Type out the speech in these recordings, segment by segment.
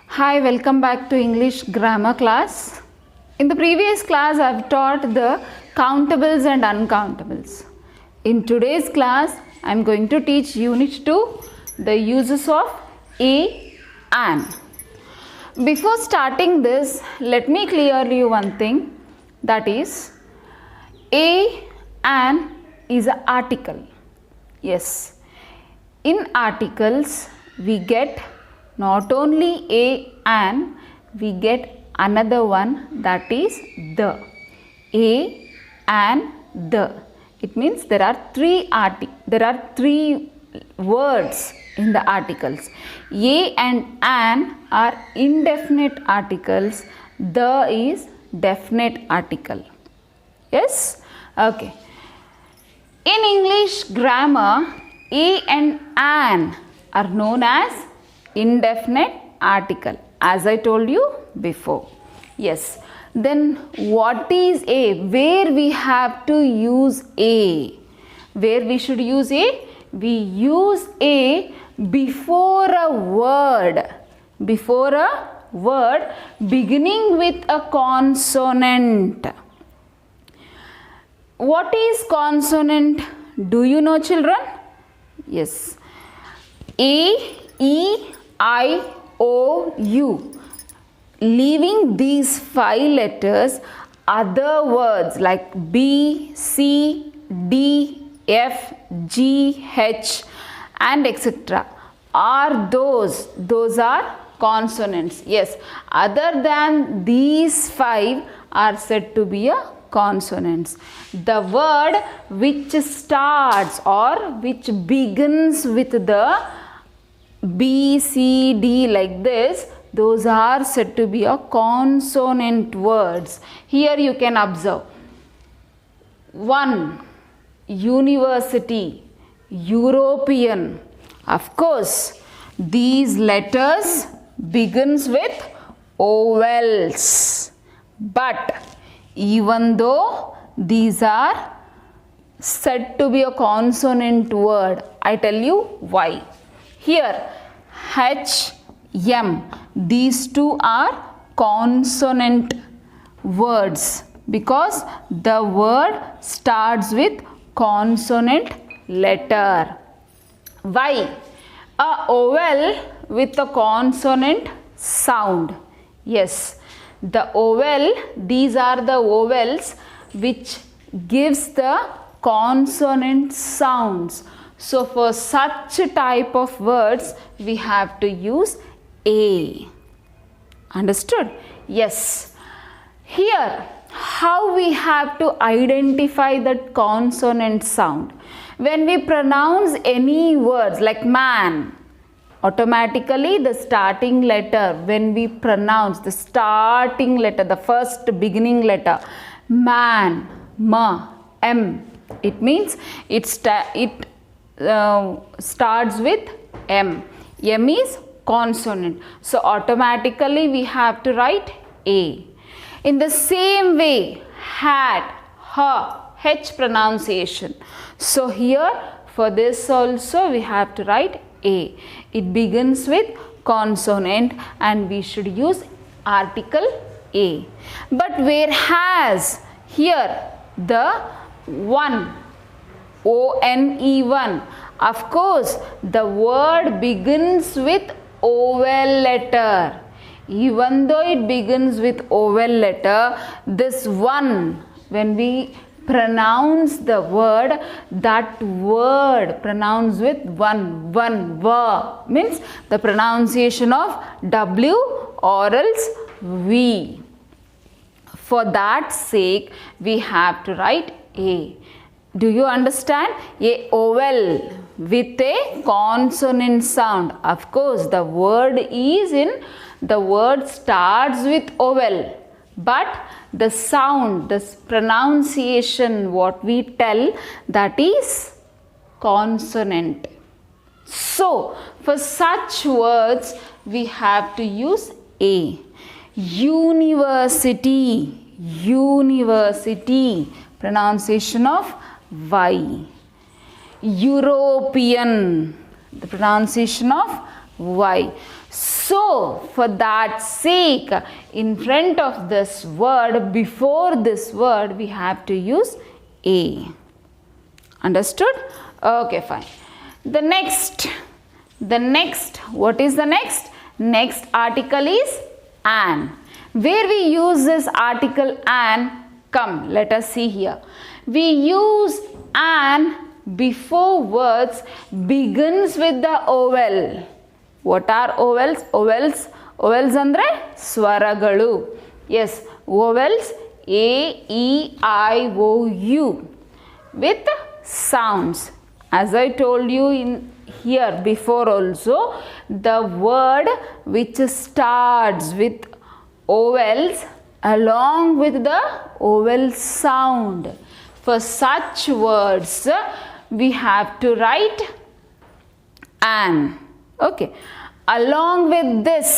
Hi, welcome back to English grammar class. In the previous class, I've taught the countables and uncountables. In today's class, I'm going to teach Unit 2, the uses of a, an. Before starting this, let me clear you one thing, that is, a, an is an article. Yes, in articles, we get not only a, an, we get another one, that is the. A, an, the. It means there are three words in the articles. A and an are indefinite articles. The is definite article. Yes? Okay. In English grammar, a and an are known as indefinite article, as I told you before. Yes. Then what is a? Where we have to use a? Where we should use a? We use a before a word. Before a word beginning with a consonant. What is consonant? Do you know, children? Yes. A, E, I, O, U. Leaving these 5 letters, other words like B, C, D, F, G, H and etc. are those are consonants. Yes, other than these 5 are said to be a consonants. The word which starts or which begins with the B, C, D like this, those are said to be a consonant words. Here you can observe 1. University, European. Of course, these letters begins with vowels. But even though these are said to be a consonant word, I tell you why. Here, H, M, these two are consonant words because the word starts with consonant letter. Why? A vowel with a consonant sound. Yes, the vowel, these are the vowels which gives the consonant sounds. So for such type of words, we have to use a. Understood? Yes. Here, how we have to identify that consonant sound? When we pronounce any words like man, automatically the starting letter, when we pronounce the starting letter, the first beginning letter, man, ma, m, it means it starts with M. M is consonant. So automatically we have to write A. In the same way, hat, ha, H pronunciation. So here for this also we have to write A. It begins with consonant and we should use article A. But whereas here the one, O-N-E-1. Of course, the word begins with vowel letter. Even though it begins with vowel letter, this one, when we pronounce the word, that word pronounced with one, means the pronunciation of W or else V. For that sake, we have to write A. Do you understand? A vowel with a consonant sound. Of course, the word starts with vowel. But the sound, the pronunciation, what we tell, that is consonant. So, for such words, we have to use A. University, pronunciation of Y. European, the pronunciation of Y. So for that sake, in front of this word, before this word, we have to use a. Understood? Okay, fine. The next, what is the next? Next article is an. Where we use this article an? Come, let us see here. We use an before words begins with the vowel. What are vowels? Vowels andre ಸ್ವರಗಳು. Yes, vowels A, E, I, O, U with sounds. As I told you in here before also, the word which starts with vowels along with the vowel sound, for such words we have to write an. Okay, along with this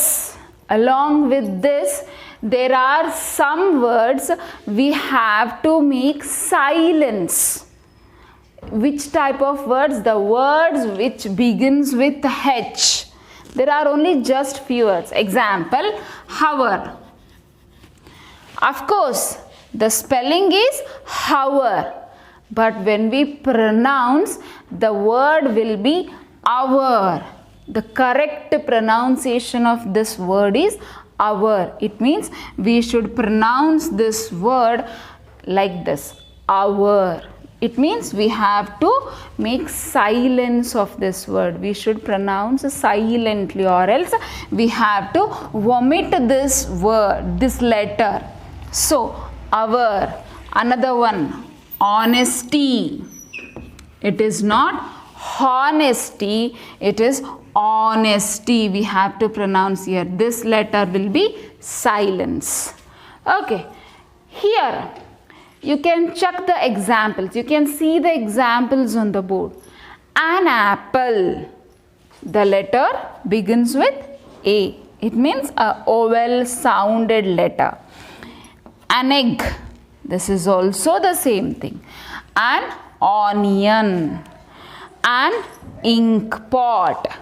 there are some words we have to make silence. Which type of words? The words which begins with H. There are only just few words. Example, hour. Of course, the spelling is hour, but when we pronounce, the word will be hour. The correct pronunciation of this word is hour. It means we should pronounce this word like this, hour. It means we have to make silence of this word. We should pronounce silently, or else we have to omit this word, this letter. So, hour. Another one, honesty. It is not honesty, it is honesty. We have to pronounce here. This letter will be silence. Okay, here you can check the examples. You can see the examples on the board. An apple. The letter begins with A. It means a vowel sounded letter. An egg. This is also the same thing. An onion. An ink pot.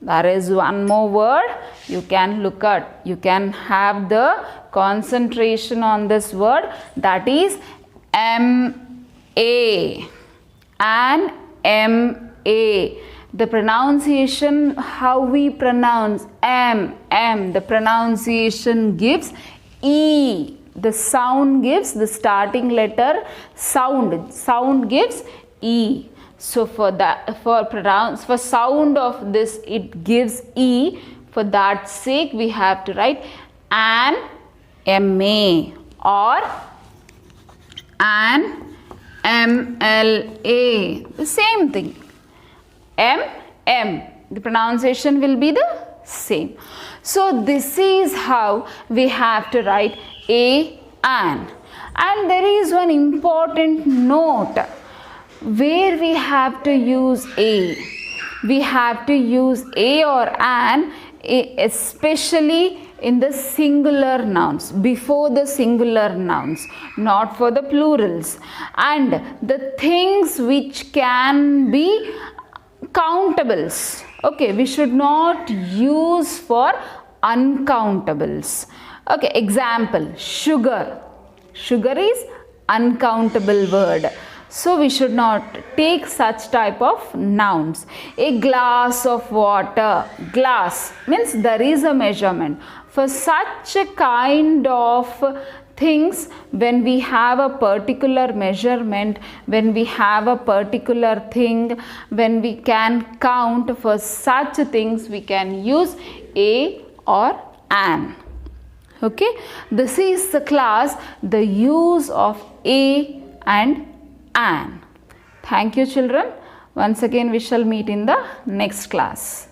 There is one more word you can look at. You can have the concentration on this word, that is M-A. An M-A. The pronunciation, how we pronounce M, the pronunciation gives E. The sound gives, the starting letter sound gives E. So for sound of this, it gives E. For that sake, we have to write an M-A or an M-L-A. The same thing. M. The pronunciation will be the same. So this is how we have to write an. And there is one important note where we have to use A. We have to use A or an, especially in the singular nouns, before the singular nouns, not for the plurals. And the things which can be countables, okay, we should not use for uncountables. Okay, example, sugar. Sugar is uncountable word. So we should not take such type of nouns. A glass of water. Glass means there is a measurement. For such a kind of things, when we have a particular measurement, when we have a particular thing, when we can count, for such things we can use A or an. Okay, this is the class, the use of A and an. Thank you, children. Once again we shall meet in the next class.